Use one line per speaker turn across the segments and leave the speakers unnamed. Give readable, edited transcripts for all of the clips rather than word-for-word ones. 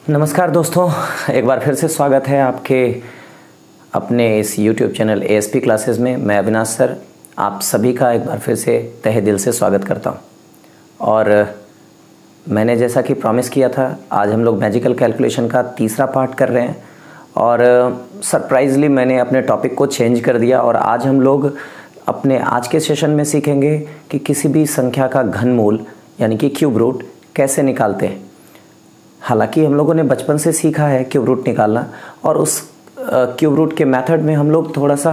नमस्कार दोस्तों, एक बार फिर से स्वागत है आपके अपने इस YouTube चैनल ASP क्लासेस में। मैं अविनाश सर आप सभी का एक बार फिर से तहे दिल से स्वागत करता हूं। और मैंने जैसा कि प्रॉमिस किया था, आज हम लोग मैजिकल कैलकुलेशन का तीसरा पार्ट कर रहे हैं। और सरप्राइजली मैंने अपने टॉपिक को चेंज कर दिया और आज हम लोग अपने आज के सेशन में सीखेंगे कि किसी भी संख्या का घनमूल यानी कि क्यूब रूट कैसे निकालते हैं। हालांकि हम लोगों ने बचपन से सीखा है क्यूब रूट निकालना, और उस क्यूब रूट के मेथड में हम लोग थोड़ा सा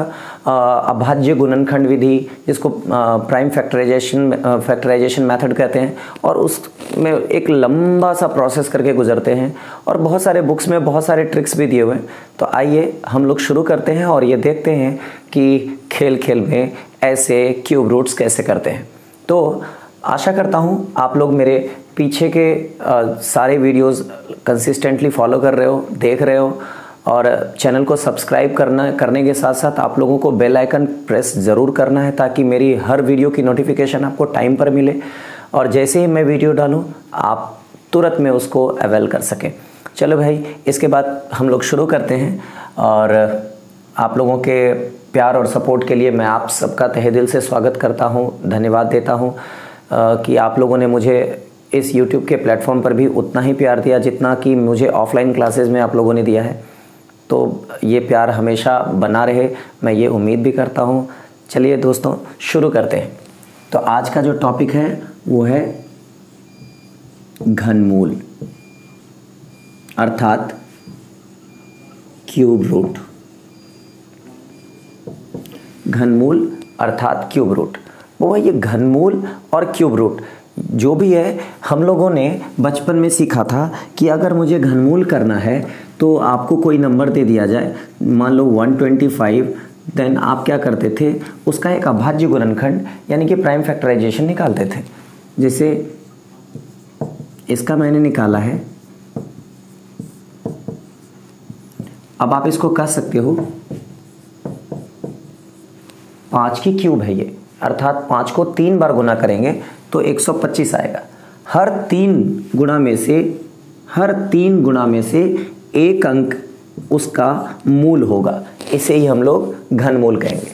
अभाज्य गुणनखंड विधि, जिसको प्राइम फैक्टराइजेशन मेथड कहते हैं, और उसमें एक लंबा सा प्रोसेस करके गुजरते हैं। और बहुत सारे बुक्स में बहुत सारे ट्रिक्स भी दिए हुए हैं। तो आइए हम लोग शुरू करते हैं और ये देखते हैं कि खेल खेल में ऐसे क्यूब रूट्स कैसे करते हैं। तो आशा करता हूँ आप लोग मेरे पीछे के सारे वीडियोस कंसिस्टेंटली फॉलो कर रहे हो, देख रहे हो, और चैनल को सब्सक्राइब करने के साथ साथ आप लोगों को बेल आइकन प्रेस ज़रूर करना है, ताकि मेरी हर वीडियो की नोटिफिकेशन आपको टाइम पर मिले और जैसे ही मैं वीडियो डालूँ आप तुरंत में उसको अवेल कर सकें। चलो भाई, इसके बाद हम लोग शुरू करते हैं। और आप लोगों के प्यार और सपोर्ट के लिए मैं आप सबका तहे दिल से स्वागत करता हूँ, धन्यवाद देता हूँ कि आप लोगों ने मुझे इस YouTube के प्लेटफॉर्म पर भी उतना ही प्यार दिया जितना कि मुझे ऑफलाइन क्लासेस में आप लोगों ने दिया है। तो ये प्यार हमेशा बना रहे, मैं ये उम्मीद भी करता हूँ। चलिए दोस्तों, शुरू करते हैं। तो आज का जो टॉपिक है वो है घनमूल अर्थात क्यूब रूट। घनमूल अर्थात क्यूब रूट, वो है ये घनमूल और क्यूब रूट जो भी है। हम लोगों ने बचपन में सीखा था कि अगर मुझे घनमूल करना है तो आपको कोई नंबर दे दिया जाए, मान लो 125, देन आप क्या करते थे, उसका एक अभाज्य गुणनखंड यानी कि प्राइम फैक्टराइजेशन निकालते थे। जैसे इसका मैंने निकाला है, अब आप इसको कह सकते हो 5 की क्यूब है ये, अर्थात 5 को 3 बार गुना करेंगे तो 125 आएगा। हर 3 गुणा में से एक अंक उसका मूल होगा, इसे ही हम लोग घनमूल कहेंगे।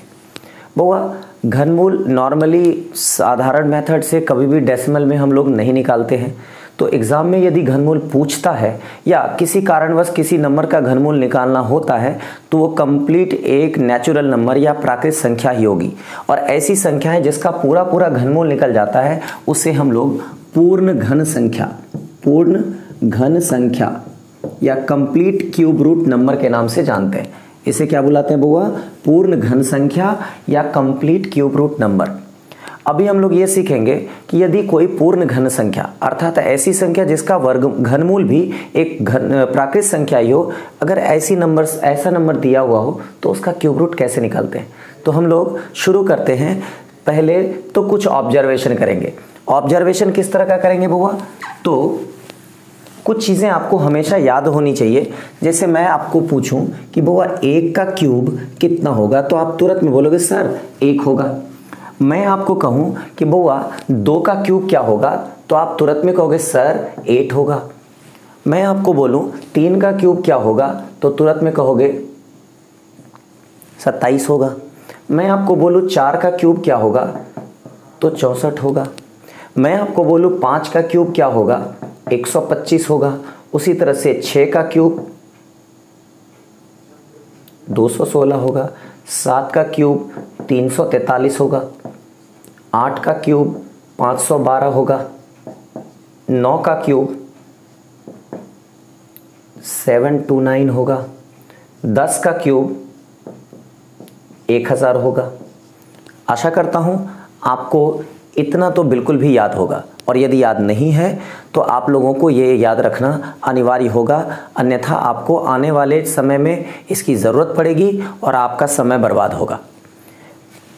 बउआ, घनमूल नॉर्मली साधारण मेथड से कभी भी डेसिमल में हम लोग नहीं निकालते हैं। तो एग्ज़ाम में यदि घनमूल पूछता है या किसी कारणवश किसी नंबर का घनमूल निकालना होता है तो वो कंप्लीट एक नेचुरल नंबर या प्राकृत संख्या ही होगी। और ऐसी संख्याएं जिसका पूरा घनमूल निकल जाता है उसे हम लोग पूर्ण घन संख्या या कंप्लीट क्यूब रूट नंबर के नाम से जानते हैं। इसे क्या बुलाते हैं बउआ? पूर्ण घन संख्या या कंप्लीट क्यूब रूट नंबर। अभी हम लोग ये सीखेंगे कि यदि कोई पूर्ण घन संख्या अर्थात ऐसी संख्या जिसका वर्ग घनमूल भी एक प्राकृत संख्या ही हो, अगर ऐसा नंबर दिया हुआ हो तो उसका क्यूब रूट कैसे निकालते हैं। तो हम लोग शुरू करते हैं। पहले तो कुछ ऑब्जर्वेशन करेंगे। ऑब्जर्वेशन किस तरह का करेंगे बउआ? तो कुछ चीज़ें आपको हमेशा याद होनी चाहिए। जैसे मैं आपको पूछूं कि बउआ 1 का क्यूब कितना होगा, तो आप तुरंत में बोलोगे सर 1 होगा। मैं आपको कहूं कि बउआ 2 का क्यूब क्या होगा, तो आप तुरंत में कहोगे सर 8 होगा। मैं आपको बोलूं 3 का क्यूब क्या होगा, तो तुरंत में कहोगे 27 होगा। मैं आपको बोलूं 4 का क्यूब क्या होगा, तो 64 होगा। मैं आपको बोलूं 5 का क्यूब क्या होगा, 125 होगा। उसी तरह से 6 का क्यूब 216 होगा। 7 का क्यूब 343 होगा। 8 का क्यूब 512 होगा। 9 का क्यूब 729 होगा। 10 का क्यूब 1000 होगा। आशा करता हूं आपको इतना तो बिल्कुल भी याद होगा, और यदि याद नहीं है तो आप लोगों को ये याद रखना अनिवार्य होगा, अन्यथा आपको आने वाले समय में इसकी ज़रूरत पड़ेगी और आपका समय बर्बाद होगा।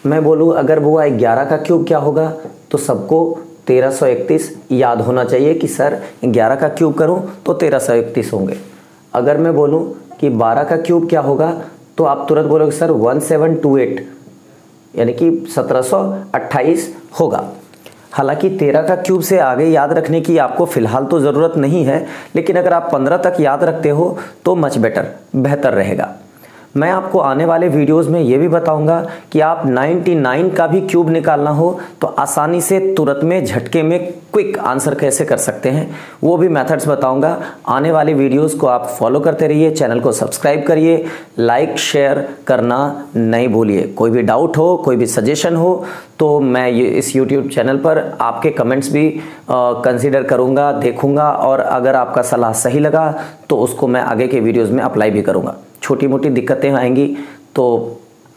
मैं बोलूँ अगर वो 11 का क्यूब क्या होगा, तो सबको 1331 याद होना चाहिए कि सर 11 का क्यूब करूँ तो 1331 होंगे। अगर मैं बोलूँ कि 12 का क्यूब क्या होगा, तो आप तुरंत बोलोगे सर 1728 यानी कि 1728 होगा। हालांकि 13 का क्यूब से आगे याद रखने की आपको फिलहाल तो ज़रूरत नहीं है, लेकिन अगर आप 15 तक याद रखते हो तो मच बेहतर रहेगा। मैं आपको आने वाले वीडियोस में ये भी बताऊंगा कि आप 99 का भी क्यूब निकालना हो तो आसानी से तुरंत में झटके में क्विक आंसर कैसे कर सकते हैं, वो भी मेथड्स बताऊंगा। आने वाले वीडियोस को आप फॉलो करते रहिए, चैनल को सब्सक्राइब करिए, लाइक शेयर करना नहीं भूलिए। कोई भी डाउट हो, कोई भी सजेशन हो तो मैं इस यूट्यूब चैनल पर आपके कमेंट्स भी कंसीडर करूँगा, देखूँगा, और अगर आपका सलाह सही लगा तो उसको मैं आगे के वीडियोज़ में अप्लाई भी करूँगा। छोटी मोटी दिक्कतें आएंगी तो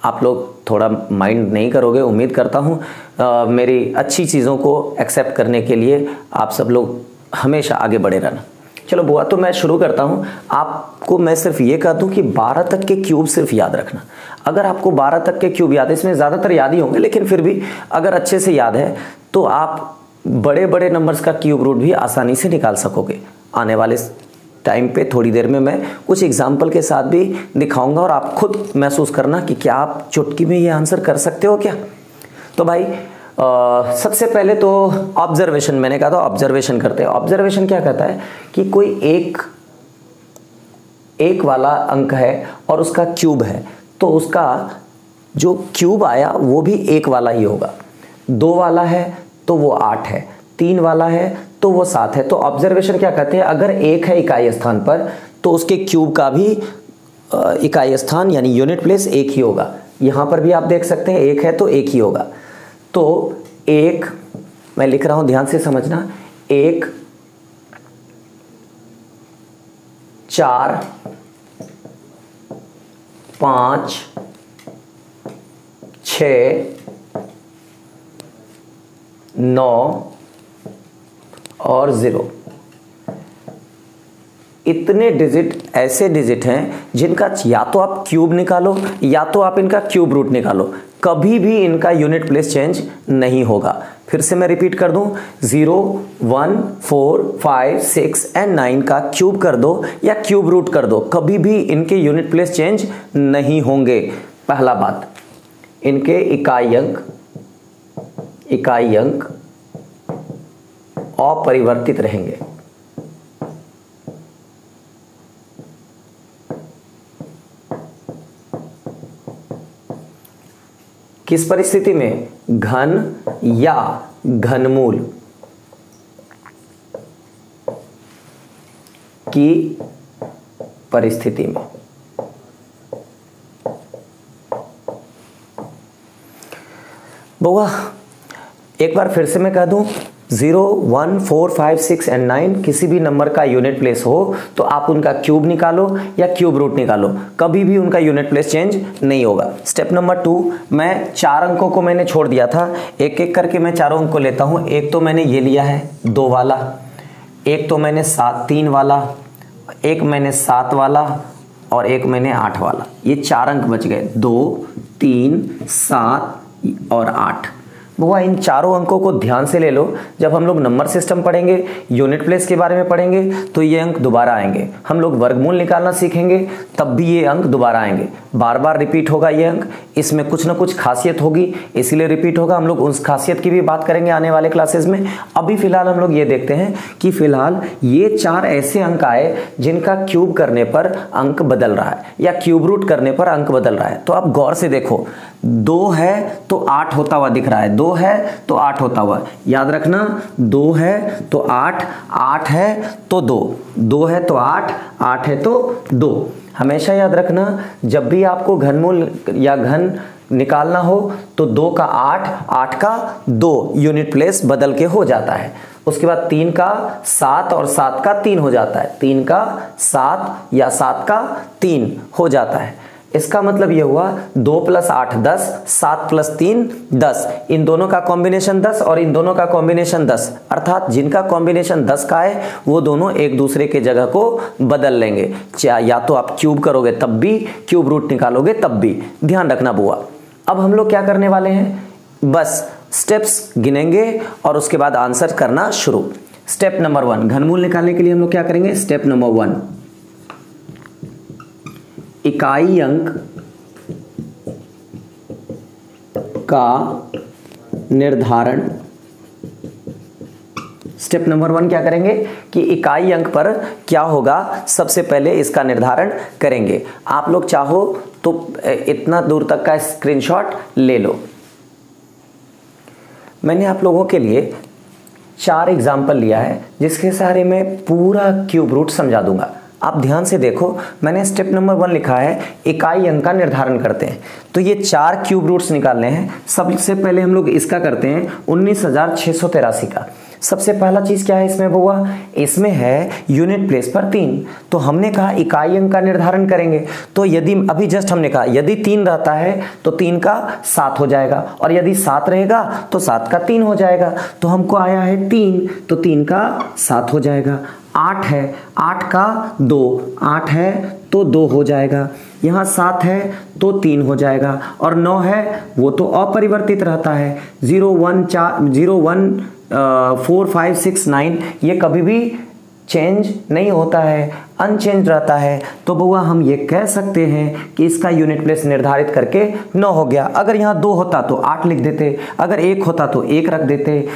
आप लोग थोड़ा माइंड नहीं करोगे, उम्मीद करता हूँ। मेरी अच्छी चीज़ों को एक्सेप्ट करने के लिए आप सब लोग हमेशा आगे बढ़े रहना। चलो बुआ, तो मैं शुरू करता हूँ। आपको मैं सिर्फ ये कह दूँ कि 12 तक के क्यूब सिर्फ याद रखना। अगर आपको 12 तक के क्यूब याद है, इसमें ज़्यादातर याद ही होंगे, लेकिन फिर भी अगर अच्छे से याद है तो आप बड़े बड़े नंबर्स का क्यूब रूट भी आसानी से निकाल सकोगे। आने वाले टाइम पे थोड़ी देर में मैं कुछ एग्जाम्पल के साथ भी दिखाऊंगा और आप खुद महसूस करना कि क्या आप चुटकी में ये आंसर कर सकते हो क्या। तो भाई सबसे पहले तो ऑब्जर्वेशन, मैंने कहा था ऑब्जर्वेशन करते हैं। ऑब्जर्वेशन क्या कहता है कि कोई एक वाला अंक है और उसका क्यूब है, तो उसका जो क्यूब आया वो भी एक वाला ही होगा। 2 वाला है तो वो 8 है, 3 वाला है तो वो 7 है। तो ऑब्जर्वेशन क्या कहते हैं, अगर 1 है इकाई स्थान पर तो उसके क्यूब का भी इकाई स्थान यानी यूनिट प्लेस 1 ही होगा। यहाँ पर भी आप देख सकते हैं 1 है तो 1 ही होगा। तो 1 मैं लिख रहा हूँ, ध्यान से समझना। 1 4 5 6 9 और 0। इतने डिजिट ऐसे डिजिट हैं जिनका या तो आप क्यूब निकालो या तो आप इनका क्यूब रूट निकालो, कभी भी इनका यूनिट प्लेस चेंज नहीं होगा। फिर से मैं रिपीट कर दूं, 0 1 4 5 6 एंड 9 का क्यूब कर दो या क्यूब रूट कर दो, कभी भी इनके यूनिट प्लेस चेंज नहीं होंगे। पहला बात, इनके इकाई अंक अपरिवर्तित रहेंगे। किस परिस्थिति में? घन या घनमूल की परिस्थिति में। बउआ एक बार फिर से मैं कह दूं, 0 1 4 5 6 एंड 9 किसी भी नंबर का यूनिट प्लेस हो तो आप उनका क्यूब निकालो या क्यूब रूट निकालो, कभी भी उनका यूनिट प्लेस चेंज नहीं होगा। स्टेप नंबर 2, मैं 4 अंकों को मैंने छोड़ दिया था, एक एक करके मैं चारों अंक को लेता हूं। एक तो मैंने ये लिया है 2 वाला, एक तो मैंने 3 वाला, एक मैंने 7 वाला और एक मैंने 8 वाला। ये 4 अंक बच गए, 2 3 7 और 8। वो इन चारों अंकों को ध्यान से ले लो। जब हम लोग नंबर सिस्टम पढ़ेंगे, यूनिट प्लेस के बारे में पढ़ेंगे तो ये अंक दोबारा आएंगे। हम लोग वर्गमूल निकालना सीखेंगे तब भी ये अंक दोबारा आएंगे, बार बार रिपीट होगा ये अंक। इसमें कुछ ना कुछ खासियत होगी इसीलिए रिपीट होगा। हम लोग उस खासियत की भी बात करेंगे आने वाले क्लासेस में। अभी फिलहाल हम लोग ये देखते हैं कि फिलहाल ये 4 ऐसे अंक आए जिनका क्यूब करने पर अंक बदल रहा है या क्यूब रूट करने पर अंक बदल रहा है। तो आप गौर से देखो, 2 है तो 8 होता हुआ दिख रहा है, 2 है तो 8 होता हुआ, याद रखना। 2 है तो 8, 8 है तो 2, 2 है तो 8, 8 है तो 2। हमेशा याद रखना, जब भी आपको घनमूल या घन निकालना हो तो 2 का 8, 8 का 2 यूनिट प्लेस बदल के हो जाता है। उसके बाद 3 का 7 और 7 का 3 हो जाता है, 3 का 7 या 7 का 3 हो जाता है। इसका मतलब ये हुआ 2 + 8 10, 7 + 3 10। इन दोनों का कॉम्बिनेशन 10 और इन दोनों का कॉम्बिनेशन 10, अर्थात जिनका कॉम्बिनेशन 10 का है वो दोनों एक दूसरे के जगह को बदल लेंगे। या तो आप क्यूब करोगे तब भी, क्यूब रूट निकालोगे तब भी, ध्यान रखना बुआ। अब हम लोग क्या करने वाले हैं, बस स्टेप्स गिनेंगे और उसके बाद आंसर करना शुरू। स्टेप नंबर 1, घनमूल निकालने के लिए हम लोग क्या करेंगे। स्टेप नंबर 1, इकाई अंक का निर्धारण स्टेप नंबर 1 क्या करेंगे कि इकाई अंक पर क्या होगा, सबसे पहले इसका निर्धारण करेंगे। आप लोग चाहो तो इतना दूर तक का स्क्रीनशॉट ले लो। मैंने आप लोगों के लिए 4 एग्जाम्पल लिया है जिसके सारे में पूरा क्यूब रूट समझा दूंगा। आप ध्यान से देखो, मैंने स्टेप नंबर 1 लिखा है इकाई अंक का निर्धारण करते हैं। तो ये 4 क्यूब रूट्स निकालने हैं। सबसे पहले हम लोग इसका करते हैं 19,683 का। सबसे पहला चीज क्या है इसमें बउआ, इसमें है यूनिट प्लेस पर 3। तो हमने कहा इकाई अंक का निर्धारण करेंगे। तो यदि अभी जस्ट हमने कहा यदि 3 रहता है तो 3 का 7 हो जाएगा, और यदि 7 रहेगा तो 7 का 3 हो जाएगा। तो हमको आया है 3, तो 3 का 7 हो जाएगा। 8 है, 8 का 2, 8 है तो 2 हो जाएगा। यहाँ 7 है तो 3 हो जाएगा, और 9 है वो तो अपरिवर्तित रहता है। 0 1 4 5 6 9 ये कभी भी चेंज नहीं होता है, अनचेंज रहता है। तो बउआ हम ये कह सकते हैं कि इसका यूनिट प्लेस निर्धारित करके 9 हो गया। अगर यहाँ 2 होता तो 8 लिख देते, अगर 1 होता तो 1 रख देते,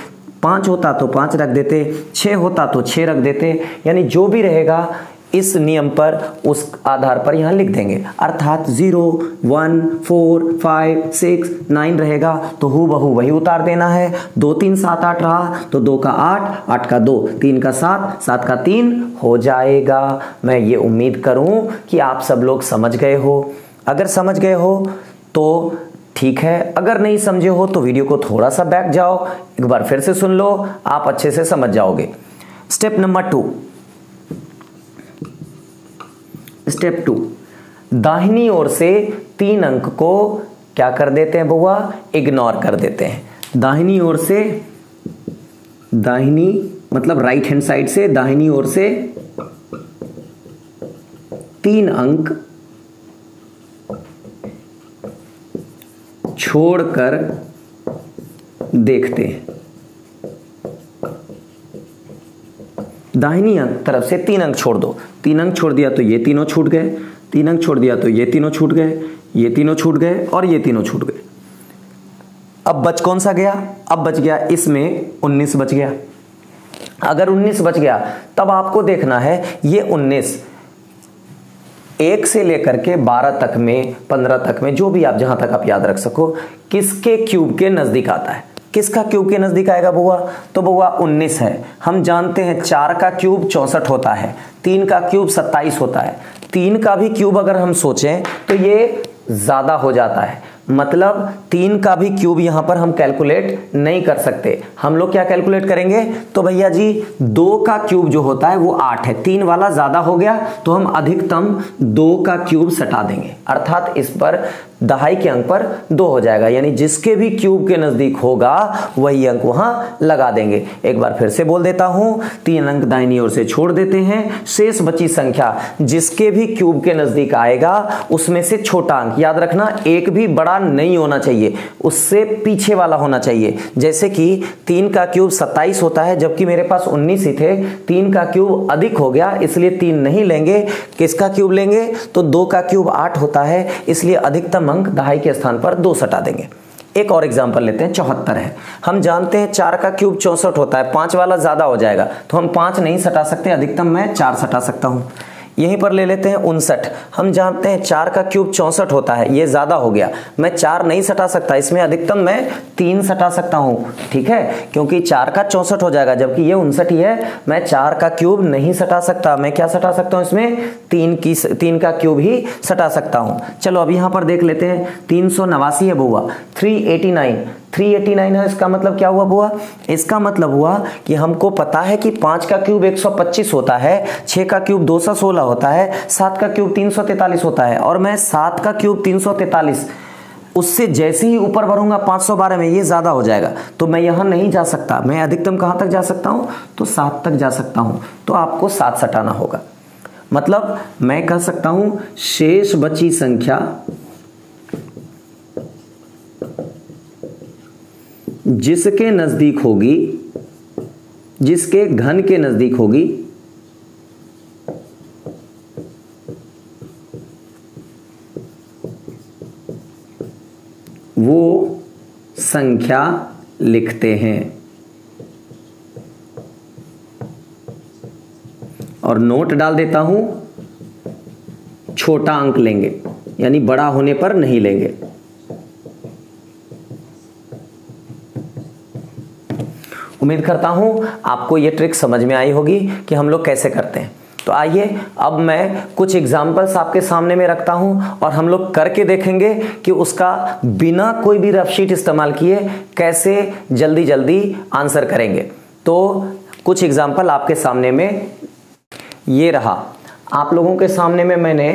5 होता तो 5 रख देते, 6 होता तो 6 रख देते। यानी जो भी रहेगा इस नियम पर उस आधार पर यहां लिख देंगे। अर्थात 0 1 4 5 6 9 रहेगा तो हूबहू वही उतार देना है। 2 3 7 8 रहा तो 2 का 8, 8 का 2, 3 का 7, 7 का 3 हो जाएगा। मैं ये उम्मीद करूं कि आप सब लोग समझ गए हो। अगर समझ गए हो तो ठीक है, अगर नहीं समझे हो तो वीडियो को थोड़ा सा बैक जाओ, एक बार फिर से सुन लो, आप अच्छे से समझ जाओगे। स्टेप नंबर 2, स्टेप 2, दाहिनी ओर से 3 अंक को क्या कर देते हैं बउआ, इग्नोर कर देते हैं। दाहिनी ओर से, दाहिनी मतलब राइट हैंड साइड से, दाहिनी ओर से 3 अंक छोड़कर देखते हैं। दाहिनी तरफ से 3 अंक छोड़ दो। 3 अंक छोड़ दिया तो ये तीनों छूट गए, 3 अंक छोड़ दिया तो ये तीनों छूट गए, ये तीनों छूट गए और ये तीनों छूट गए। अब बच कौन सा गया, अब बच गया इसमें 19 बच गया। अगर 19 बच गया तब आपको देखना है ये 19 1 से लेकर के 12 तक में, 15 तक में, जो भी आप जहां तक आप याद रख सको, किसके क्यूब के नजदीक आता है। किसका क्यूब के नजदीक आएगा बुआ, तो बुआ 19 है। हम जानते हैं 4 का क्यूब 64 होता है, 3 का क्यूब 27 होता है। 3 का भी क्यूब अगर हम सोचें तो ये ज्यादा हो जाता है, मतलब 3 का भी क्यूब यहां पर हम कैलकुलेट नहीं कर सकते। हम लोग क्या कैलकुलेट करेंगे, तो भैया जी 2 का क्यूब जो होता है वो 8 है, 3 वाला ज्यादा हो गया तो हम अधिकतम 2 का क्यूब सटा देंगे। अर्थात इस पर दहाई के अंक पर 2 हो जाएगा, यानी जिसके भी क्यूब के नजदीक होगा वही अंक वहां लगा देंगे। एक बार फिर से बोल देता हूं, 3 अंक दाहिनी ओर से छोड़ देते हैं, शेष बची संख्या जिसके भी क्यूब के नजदीक आएगा उसमें से छोटा अंक, याद रखना एक भी बड़ा नहीं होना चाहिए, उससे पीछे वाला होना चाहिए। जैसे कि 3 का क्यूब 27 होता है जबकि मेरे पास 19 ही थे, 3 का क्यूब अधिक हो गया इसलिए 3 नहीं लेंगे, किसका क्यूब लेंगे, तो 2 का क्यूब 8 होता है इसलिए अधिकतम अंक दहाई के स्थान पर 2 सटा देंगे। एक और एग्जांपल लेते हैं, 74 है। हम जानते हैं 4 का क्यूब 64 होता है, 5 वाला ज्यादा हो जाएगा तो हम 5 नहीं सटा सकते, अधिकतम मैं 4 सटा सकता हूं। यहीं पर ले लेते हैं 59। हम जानते हैं 4 का क्यूब 64 होता है, ये ज्यादा हो गया, मैं 4 नहीं सटा सकता, इसमें अधिकतम मैं 3 सटा सकता हूं। ठीक है, क्योंकि 4 का 64 हो जाएगा जबकि ये 59 ही है, मैं 4 का क्यूब नहीं सटा सकता, मैं क्या सटा सकता हूं इसमें, 3 का क्यूब ही सटा सकता हूं। चलो अब यहां पर देख लेते हैं, 389 है बुआ, 389 है। इसका मतलब क्या हुआ बुआ, इसका मतलब हुआ कि हमको पता है कि 5 का क्यूब 125 होता है, 6 का क्यूब 216 होता है, 7 का क्यूब 343 होता है, और मैं 7 का क्यूब 343 उससे जैसे ही ऊपर बढ़ूंगा 512 में ये ज्यादा हो जाएगा, तो मैं यहां नहीं जा सकता, मैं अधिकतम कहां तक जा सकता हूं, तो 7 तक जा सकता हूं। तो आपको 7 सटाना होगा। मतलब मैं कह सकता हूं शेष बची संख्या जिसके नजदीक होगी, जिसके घन के नजदीक होगी, वो संख्या लिखते हैं। और नोट डाल देता हूं, छोटा अंक लेंगे, यानी बड़ा होने पर नहीं लेंगे। उम्मीद करता हूं आपको ये ट्रिक समझ में आई होगी कि हम लोग कैसे करते हैं। तो आइए अब मैं कुछ एग्जाम्पल्स आपके सामने में रखता हूं और हम लोग करके देखेंगे कि उसका बिना कोई भी रफ शीट इस्तेमाल किए कैसे जल्दी जल्दी आंसर करेंगे। तो कुछ एग्जाम्पल आपके सामने में ये रहा। आप लोगों के सामने में मैंने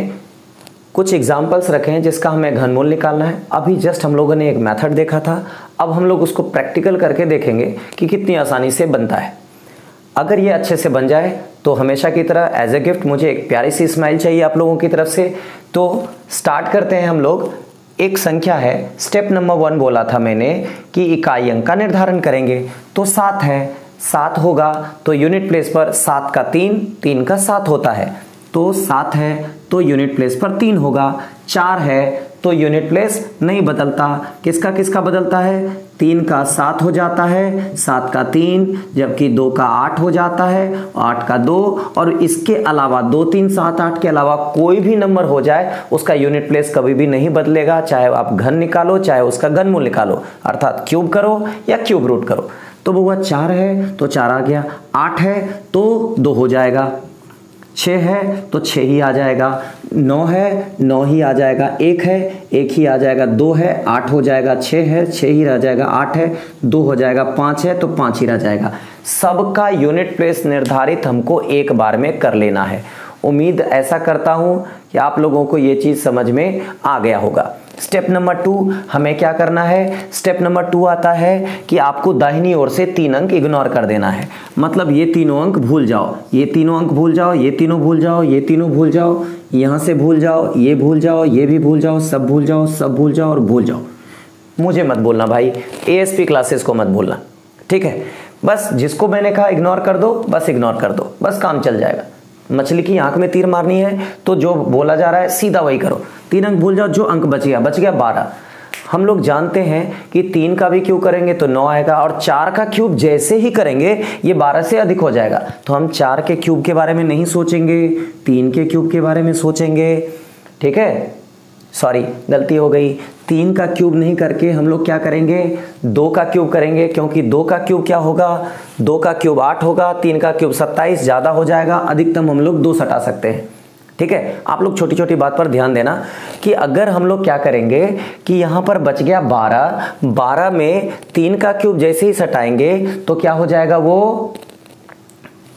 कुछ एग्जाम्पल्स रखे हैं जिसका हमें घनमूल निकालना है। अभी जस्ट हम लोगों ने एक मेथड देखा था, अब हम लोग उसको प्रैक्टिकल करके देखेंगे कि कितनी आसानी से बनता है। अगर ये अच्छे से बन जाए तो हमेशा की तरह एज ए गिफ्ट मुझे एक प्यारी सी स्माइल चाहिए आप लोगों की तरफ से। तो स्टार्ट करते हैं हम लोग। एक संख्या है, स्टेप नंबर 1 बोला था मैंने कि इकाई अंक का निर्धारण करेंगे। तो 7 है, 7 होगा तो यूनिट प्लेस पर 7 का 3 का 7 होता है। तो 7 है तो यूनिट प्लेस पर 3 होगा। 4 है तो यूनिट प्लेस नहीं बदलता, किसका किसका बदलता है, 3 का 7 हो जाता है, 7 का 3, जबकि 2 का 8 हो जाता है, 8 का 2, और इसके अलावा 2 3 7 8 के अलावा कोई भी नंबर हो जाए उसका यूनिट प्लेस कभी भी नहीं बदलेगा, चाहे आप घन निकालो चाहे उसका घनमूल निकालो, अर्थात क्यूब करो या क्यूब रूट करो। तो वो 4 है तो 4 आ गया, 8 है तो 2 हो जाएगा, 6 है तो 6 ही आ जाएगा, 9 है 9 ही आ जाएगा, 1 है 1 ही आ जाएगा, 2 है 8 हो जाएगा, 6 है 6 ही रह जाएगा, 8 है 2 हो जाएगा, 5 है तो 5 ही रह जाएगा। सबका यूनिट प्लेस निर्धारित हमको एक बार में कर लेना है। उम्मीद ऐसा करता हूं कि आप लोगों को ये चीज समझ में आ गया होगा। स्टेप नंबर 2 हमें क्या करना है, स्टेप नंबर 2 आता है कि आपको दाहिनी ओर से 3 अंक इग्नोर कर देना है। मतलब ये तीनों अंक भूल जाओ, ये तीनों अंक भूल जाओ, ये तीनों भूल जाओ, ये तीनों भूल जाओ, यहां से भूल जाओ, ये भूल जाओ, ये भी भूल जाओ, सब भूल जाओ, सब भूल जाओ और भूल जाओ। मुझे मत बोलना भाई, एएसपी क्लासेस को मत बोलना, ठीक है। बस जिसको मैंने कहा इग्नोर कर दो, बस इग्नोर कर दो, बस काम चल जाएगा। मछली की आंख में तीर मारनी है तो जो बोला जा रहा है सीधा वही करो। 3 अंक भूल जाओ, जो अंक बच गया 12। हम लोग जानते हैं कि 3 का भी क्यूब करेंगे तो 9 आएगा, और 4 का क्यूब जैसे ही करेंगे ये 12 से अधिक हो जाएगा। तो हम 4 के क्यूब के बारे में नहीं सोचेंगे, 3 के क्यूब के बारे में सोचेंगे, ठीक है। सॉरी गलती हो गई, 3 का क्यूब नहीं करके हम लोग क्या करेंगे, 2 का क्यूब करेंगे, क्योंकि 2 का क्यूब क्या होगा, 2 का क्यूब 8 होगा, 3 का क्यूब 27, ज्यादा हो जाएगा, अधिकतम हम लोग 2 सटा सकते हैं, ठीक है। आप लोग छोटी छोटी बात पर ध्यान देना कि अगर हम लोग क्या करेंगे कि यहां पर बच गया 12 में 3 का क्यूब जैसे ही सटाएंगे तो क्या हो जाएगा, वो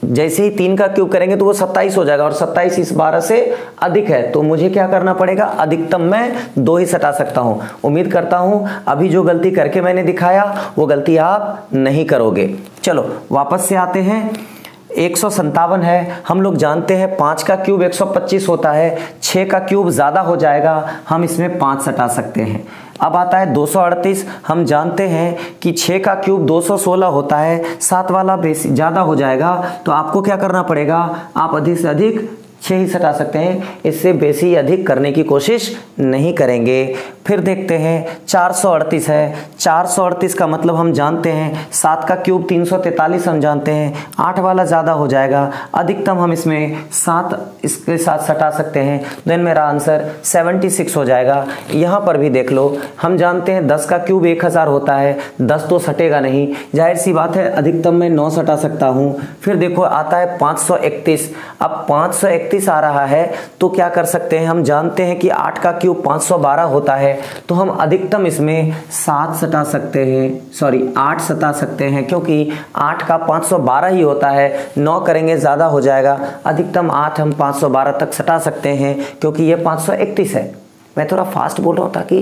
जैसे ही 3 का क्यूब करेंगे तो वो 27 हो जाएगा, और 27 इस 12 से अधिक है, तो मुझे क्या करना पड़ेगा, अधिकतम मैं 2 ही सटा सकता हूं। उम्मीद करता हूं अभी जो गलती करके मैंने दिखाया वो गलती आप नहीं करोगे। चलो वापस से आते हैं। 157 है, हम लोग जानते हैं 5 का क्यूब 125 होता है, 6 का क्यूब ज्यादा हो जाएगा, हम इसमें 5 सटा सकते हैं। अब आता है 238, हम जानते हैं कि 6 का क्यूब 216 होता है, 7 वाला बेस ज्यादा हो जाएगा, तो आपको क्या करना पड़ेगा, आप अधिक से अधिक 6 ही सटा सकते हैं, इससे बेसी अधिक करने की कोशिश नहीं करेंगे। फिर देखते हैं 438 है, 438 का मतलब हम जानते हैं 7 का क्यूब 343 हम जानते हैं, 8 वाला ज़्यादा हो जाएगा, अधिकतम हम इसमें 7 इसके साथ सटा सकते हैं, देन मेरा आंसर 76 हो जाएगा। यहाँ पर भी देख लो, हम जानते हैं 10 का क्यूब 1000 होता है, 10 तो सटेगा नहीं, जाहिर सी बात है अधिकतम मैं 9 सटा सकता हूँ। फिर देखो आता है 531, अब 531 आ रहा है तो क्या कर सकते हैं, हम जानते हैं कि 8 का क्यूब 512 होता है, तो हम अधिकतम इसमें 7 सटा सकते हैं, सॉरी 8 सटा सकते हैं, क्योंकि 8 का 512 ही होता है, 9 करेंगे ज़्यादा हो जाएगा, अधिकतम 8 हम 512 तक सटा सकते हैं, क्योंकि ये 531 है। मैं थोड़ा फास्ट बोल रहा हूँ ताकि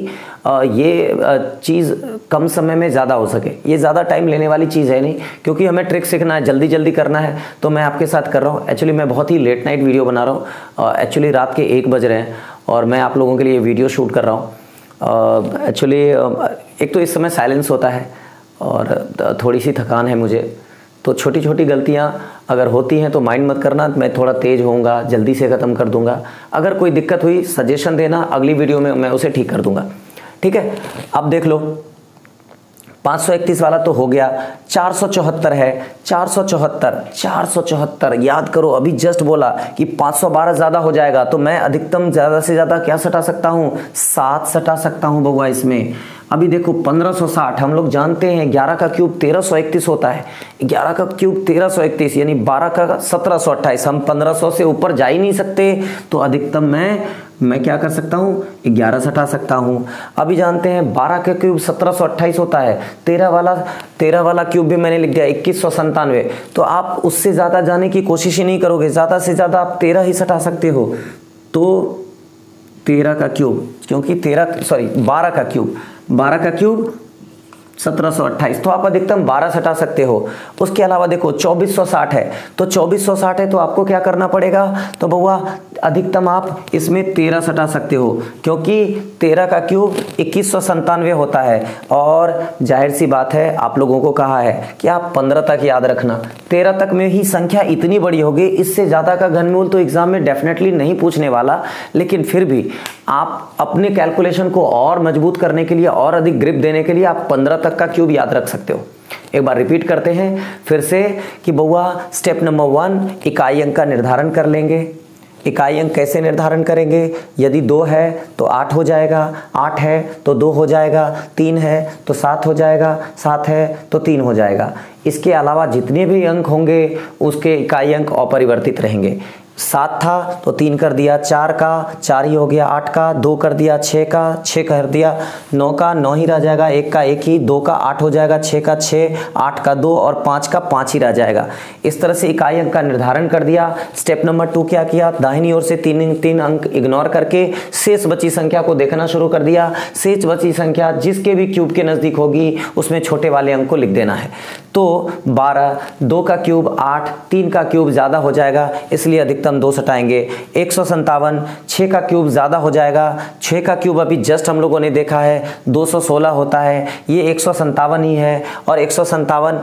ये चीज़ कम समय में ज़्यादा हो सके, ये ज़्यादा टाइम लेने वाली चीज़ है नहीं, क्योंकि हमें ट्रिक सीखना है, जल्दी जल्दी करना है, तो मैं आपके साथ कर रहा हूँ। एक्चुअली मैं बहुत ही लेट नाइट वीडियो बना रहा हूँ, एक्चुअली रात के 1 बज रहे हैं और मैं आप लोगों के लिए वीडियो शूट कर रहा हूँ। एक्चुअली एक तो इस समय साइलेंस होता है और थोड़ी सी थकान है मुझे, तो छोटी छोटी गलतियां अगर होती हैं तो माइंड मत करना, मैं थोड़ा तेज़ होऊंगा, जल्दी से ख़त्म कर दूंगा। अगर कोई दिक्कत हुई सजेशन देना, अगली वीडियो में मैं उसे ठीक कर दूंगा, ठीक है। अब देख लो 531 वाला तो हो गया, 474 है, 474 याद करो, अभी जस्ट बोला कि 512 ज़्यादा हो जाएगा तो मैं अधिकतम ज़्यादा से ज़्यादा क्या सटा सकता हूँ, 7 सटा सकता हूँ बउआ इसमें। अभी देखो 1560 हम लोग जानते हैं 11 का क्यूब 1331 होता है, 11 का क्यूब 1331 यानी 12 का 1728, हम 1500 से ऊपर जा ही नहीं सकते, तो अधिकतम मैं क्या कर सकता हूँ, 11 सटा सकता हूँ। अभी जानते हैं 12 का क्यूब 1728 होता है, 13 वाला क्यूब भी मैंने लिख दिया 2197, तो आप उससे ज़्यादा जाने की कोशिश ही नहीं करोगे, ज़्यादा से ज़्यादा आप 13 ही सटा सकते हो। तो 13 का क्यूब, क्योंकि 12 का क्यूब 1728, तो आप अधिकतम 12 सटा सकते हो। उसके अलावा देखो 2460 है, तो 2460 है तो आपको क्या करना पड़ेगा, तो बउआ अधिकतम आप इसमें 13 सटा सकते हो, क्योंकि 13 का क्यूब 2197 होता है। और जाहिर सी बात है आप लोगों को कहा है कि आप 15 तक याद रखना, 13 तक में ही संख्या इतनी बड़ी होगी, इससे ज़्यादा का घनमूल तो एग्जाम में डेफिनेटली नहीं पूछने वाला, लेकिन फिर भी आप अपने कैलकुलेशन को और मजबूत करने के लिए और अधिक ग्रिप देने के लिए आप 15 तक का क्यूब याद रख सकते हो। एक बार रिपीट करते हैं फिर से कि बउआ स्टेप नंबर 1 इकाई अंक का निर्धारण कर लेंगे। इकाई अंक कैसे निर्धारण करेंगे, यदि 2 है तो 8 हो जाएगा, 8 है तो 2 हो जाएगा, 3 है तो 7 हो जाएगा, 7 है तो 3 हो जाएगा। इसके अलावा जितने भी अंक होंगे उसके इकाई अंक अपरिवर्तित रहेंगे। 7 था तो 3 कर दिया, 4 का 4 ही हो गया, 8 का 2 कर दिया, 6 का 6 कर दिया, 9 का 9 ही रह जाएगा, 1 का 1 ही, 2 का 8 हो जाएगा, 6 का 6, 8 का 2 और 5 का 5 ही रह जाएगा। इस तरह से इकाई अंक का निर्धारण कर दिया। स्टेप नंबर 2 क्या किया, दाहिनी ओर से 3 अंक इग्नोर करके शेष बची संख्या को देखना शुरू कर दिया। शेष बची संख्या जिसके भी क्यूब के नज़दीक होगी उसमें छोटे वाले अंक को लिख देना है। तो 12, 2 का क्यूब 8, 3 का क्यूब ज़्यादा हो जाएगा इसलिए अधिकतम 2 सटाएंगे। 157, 6 का क्यूब ज़्यादा हो जाएगा, 6 का क्यूब अभी जस्ट हम लोगों ने देखा है 216 होता है, ये 157 ही है, और 157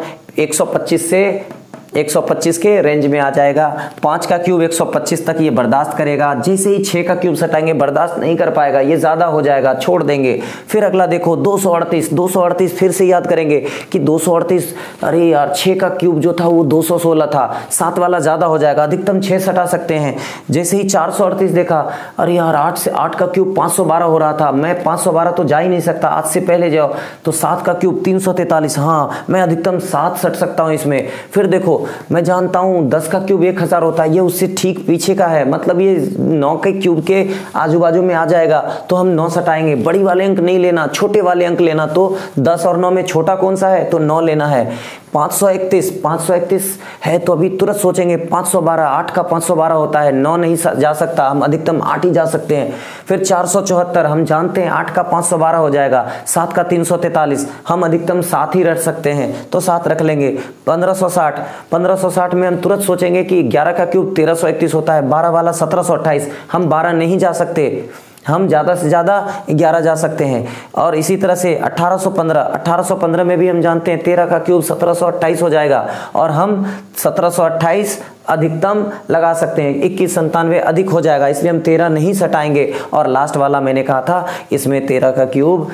125 के रेंज में आ जाएगा। 5 का क्यूब 125 तक ये बर्दाश्त करेगा, जैसे ही 6 का क्यूब सटाएंगे बर्दाश्त नहीं कर पाएगा, ये ज़्यादा हो जाएगा, छोड़ देंगे। फिर अगला देखो 238 फिर से याद करेंगे कि 238, अरे यार 6 का क्यूब जो था वो 216 था, 7 वाला ज़्यादा हो जाएगा, अधिकतम 6 सटा सकते हैं। जैसे ही 438 देखा, अरे यार 8 का क्यूब 512 हो रहा था, मैं 512 तो जा ही नहीं सकता, आज से पहले जाओ, तो 7 का क्यूब 343, हाँ मैं अधिकतम 7 सट सकता हूँ इसमें। फिर देखो मैं जानता हूं 10 का क्यूब 1000 होता है, ये उससे ठीक पीछे का है, मतलब ये 9 के क्यूब के आजू बाजू में आ जाएगा, तो हम 9 सटाएंगे। बड़ी वाले अंक नहीं लेना, छोटे वाले अंक लेना, तो 10 और 9 में छोटा कौन सा है, तो 9 लेना है। 531 है तो अभी तुरंत सोचेंगे 512, 8 का 512 होता है, 9 नहीं जा सकता, हम अधिकतम 8 ही जा सकते हैं। फिर 474 हम जानते हैं 8 का 512 हो जाएगा, 7 का 343, हम अधिकतम 7 ही रख सकते हैं, तो 7 रख लेंगे। 1560 में हम तुरंत सोचेंगे कि 11 का क्यूब 1331 होता है, 12 वाला 1728, हम 12 नहीं जा सकते, हम ज़्यादा से ज़्यादा 11 जा सकते हैं। और इसी तरह से 1815 में भी हम जानते हैं 13 का क्यूब 1728 हो जाएगा, और हम 1728 अधिकतम लगा सकते हैं, 2197 अधिक हो जाएगा, इसलिए हम 13 नहीं सटाएंगे। और लास्ट वाला मैंने कहा था इसमें 13 का क्यूब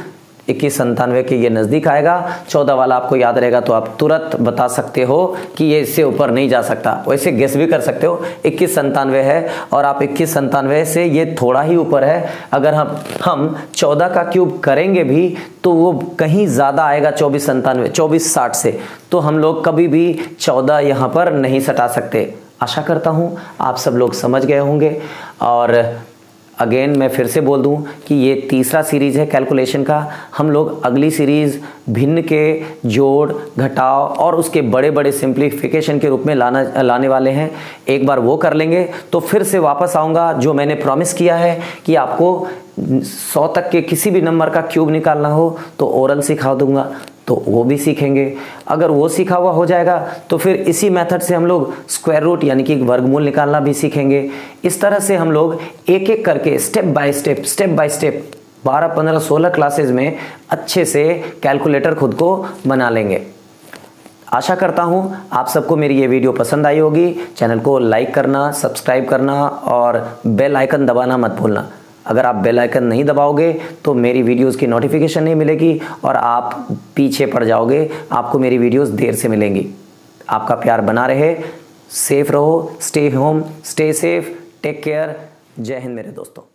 2197 के ये नज़दीक आएगा। 14 वाला आपको याद रहेगा तो आप तुरंत बता सकते हो कि ये इससे ऊपर नहीं जा सकता, वैसे गेस भी कर सकते हो 2197 है, और आप 2197 से ये थोड़ा ही ऊपर है। अगर हम 14 का क्यूब करेंगे भी तो वो कहीं ज़्यादा आएगा 2460 से, तो हम लोग कभी भी 14 यहाँ पर नहीं सटा सकते। आशा करता हूँ आप सब लोग समझ गए होंगे। और अगेन मैं फिर से बोल दूं कि ये तीसरा सीरीज़ है कैलकुलेशन का। हम लोग अगली सीरीज़ भिन्न के जोड़, घटाव और उसके बड़े बड़े सिंप्लीफिकेशन के रूप में लाने वाले हैं। एक बार वो कर लेंगे तो फिर से वापस आऊँगा, जो मैंने प्रॉमिस किया है कि आपको 100 तक के किसी भी नंबर का क्यूब निकालना हो तो ओरल सिखा दूंगा, तो वो भी सीखेंगे। अगर वो सीखा हुआ हो जाएगा तो फिर इसी मेथड से हम लोग स्क्वायर रूट यानी कि वर्गमूल निकालना भी सीखेंगे। इस तरह से हम लोग एक एक करके स्टेप बाय स्टेप 12, 15, 16 क्लासेज में अच्छे से कैलकुलेटर खुद को बना लेंगे। आशा करता हूँ आप सबको मेरी ये वीडियो पसंद आई होगी। चैनल को लाइक करना, सब्सक्राइब करना और बेल आइकन दबाना मत भूलना। अगर आप बेल आइकन नहीं दबाओगे तो मेरी वीडियोस की नोटिफिकेशन नहीं मिलेगी और आप पीछे पड़ जाओगे, आपको मेरी वीडियोस देर से मिलेंगी। आपका प्यार बना रहे, सेफ रहो, stay home, stay safe, take care. जय हिंद मेरे दोस्तों।